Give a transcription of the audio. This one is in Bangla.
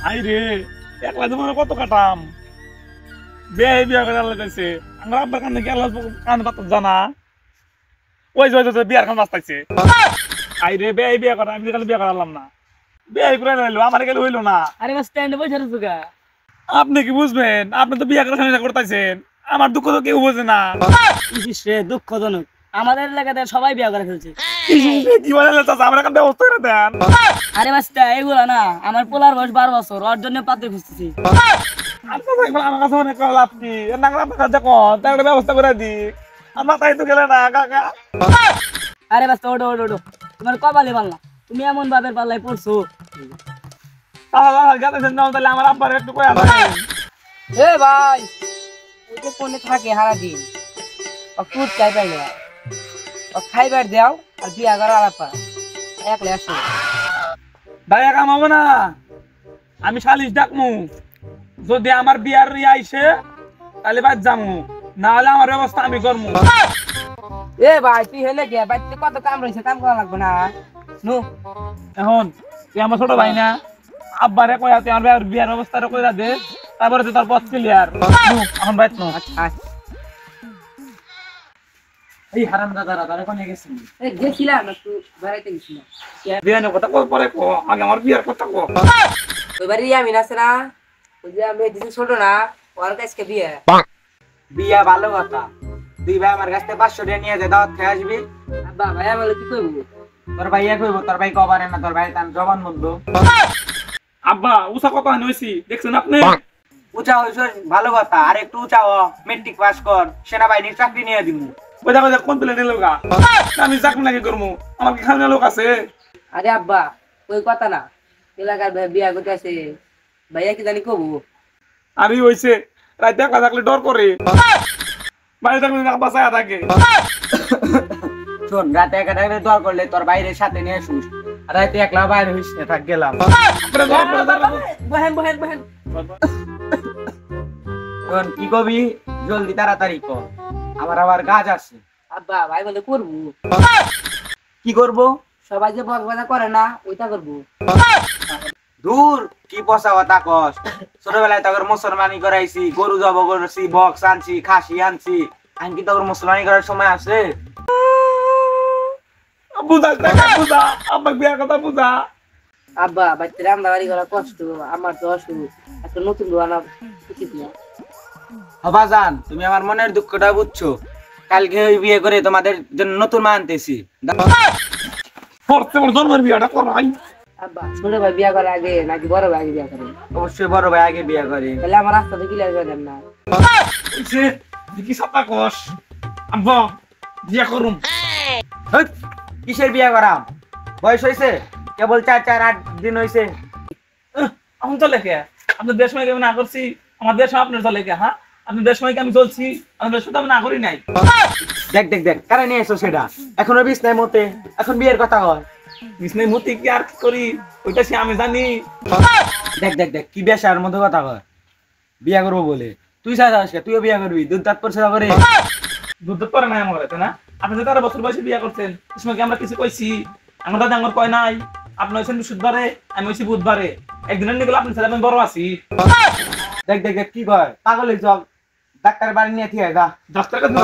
আই রে একলা জীবনে কত কাটাম বিয়া করে আল্লাহ কইছে আমার আব্বার কানে কি আল্লাহ কান পাতা জানা ওই যে বিয়ার কান বাস্তাইছে আই রে বিয়া করা আমি কালে বিয়া করালাম না বিয়া করে লইলো আমার গেলে হইলো না। আরে বাস স্ট্যান্ডে বসে রইছো গা। আপনি কি বুঝবেন? আপনি তো বিয়া করে সংসার করতেছেন, আমার দুঃখ তো কেউ বোঝে না। ইস রে দুঃখজনক, আমাদের এলাকাতে সবাই বিয়া করে ফেলছে। কি বলে চাচা আমার একটা ব্যবস্থা করে দেন। আরে বাস্তা এগুলা না, আমার পোলার বয়স 12 বছর, ওর জন্য পাত্র খুঁজতেছি। আচ্ছা আমার কাছে অনেক লাভ কি নাগরা দেখো তার একটা ব্যবস্থা করে দি, আমার তাই তো গেলে না কাকা। আরে বাস্তা ওঠো ওঠো ওঠো, তোমার কপালে পাল্লা, তুমি এমন বাপের পাল্লায় পড়ছো। তাহলে আমার আব্বার একটু কয়া দেন। এ ভাই ওই যে কোনে থাকে সারা দিন, ও ফুট চাই পাইলে ও খাইবার দাও আর বিয়া করা আলাপা একলে আসো। ভাই কাম হবো না, আমি সালিশ ডাকমু, যদি আমার বিয়ার আইসে তাহলে বাদ যামু, না হলে আমার ব্যবস্থা আমি করবো। এ ভাই তুই হেলে গিয়া বাড়িতে কত কাম রয়েছে, কাম করা লাগবে না নু। এখন তুই আমার ছোট ভাই না, আব্বারে কয়া তুই আমার বিয়ার ব্যবস্থাটা কইরা দে, তারপরে তুই তোর পথ ক্লিয়ার। এখন বাইত নো। আচ্ছা এই হারাম দাদারা তারে কোনে গেছিস? এ গেছিলাম একটু বেড়াইতে গেছিলাম। বিয়ানের কথা কই পরে কো, আগে আমার বিয়ার কথা কো। ওই বাড়ি আমি আছে না, ওই যে আমি দিদি ছোট না, ওর কাছে বিয়ে। বিয়া ভালো কথা, তুই ভাই আমার কাছ থেকে 500 টাকা নিয়ে যা, দাওয়াত খেয়ে আসবি। আব্বা ভাইয়া বলে কি কইব? তোর ভাইয়া কইব, তোর ভাই কবারে না, তোর ভাই তার জবান বন্ধু। আব্বা উষা কথা হইছি দেখছেন আপনি? উঁচা হইছ ভালো কথা, আর একটু উঁচা হ, মেট্রিক পাস কর, সেনাবাহিনীর চাকরি নিয়ে দিমু। কইদা কইদা কোন প্লেন লোকা আমি চাকরি লাগি করমু, আমার কি খাওয়া লোক আছে? আরে আব্বা ওই কথা না, এলাকার বিয়া করতে আছে, ভাইয়া কি জানি কব? আরে হইছে রাতে একা থাকলে ডর করে, বাইরে থাকলে আব্বা ছায়া থাকে। শোন, রাতে একা থাকলে দর করলে তোর বাইরের সাথে নিয়ে আসুস, আর রাতে একলা বাইরে হইস না, থাক গেলাম। বহেন বহেন বহেন। শোন কি কবি জলদি তাড়াতাড়ি কর, আমার আবার কাজ আছে। আব্বা ভাই বলে করবো। কি করব? সবাই যে বক বাজা করে না ওইটা করবো। দূর কি পচা কথা কস, ছোটবেলায় তখন মুসলমানি করাইছি, গরু জব করছি, বক্স আনছি, খাসি আনছি, আমি কি তখন মুসলমানি করার সময় আছে? বুঝা টাকা বুঝা, আমার বিয়ার কথা বুঝা। আব্বা বাড়িতে রান্না বাড়ি করা কষ্ট, আমার তো অসুখ, একটা নতুন দোয়ানা উচিত না। বাজান তুমি আমার মনের দুঃখটা বুঝছো, কালকে ওই বিয়ে করে তোমাদের জন্য নতুন মা আনতেছি। পড়তে পড় জন্মের বিয়াটা করাই। আব্বা ছোট ভাই বিয়া করে আগে নাকি বড় ভাই আগে বিয়া করে? অবশ্যই বড় ভাই আগে বিয়ে করে। তাহলে আমার রাস্তাতে ক্লিয়ার করে দেন না। হইছে দেখি সাতা কস আব্বা বিয়া করুম। হেৎ, কিসের বিয়ে করাম? বয়স হয়েছে কেবল 4-8 দিন হয়েছে। আমি চলে কে আপনার দেশ মাইকে আমি না করছি, আমার দেশ আপনার চলে কে? হ্যাঁ আপনার দেশ মাইকে আমি চলছি, আপনার দেশ আমি না করি নাই। দেখ দেখ দেখ কারে নিয়ে এসো সেটা, এখনো বিষ নাই মতে, এখন বিয়ের কথা হয়। বিষ্ণু মতি কি আর কি করি ওইটা সে আমি জানি। দেখ দেখ দেখ কি বেশার মতো কথা কয়, বিয়ে করবো বলে। তুই চাই যাস, তুইও বিয়ে করবি, দুধ দাঁত পড়ছে করে। দুধ করে নাই আমার তাই না? আপনি যে 13 বছর বয়সে বিয়া করছেন, এই সময় কি আমরা কিছু কইছি? আমার দাদা আমার কয় নাই আপনি হয়েছেন বৃহস্পতিবারে, আমি হয়েছি বুধবারে, একদিনের নিয়ে গেলে আপনি ছেলে আমি বড় আছি। দেখ দেখ দেখ কি কয়, পাগল হইছ, ডাক্তারের বাড়ি নিয়ে ঠিক আছে। ডাক্তার কাছে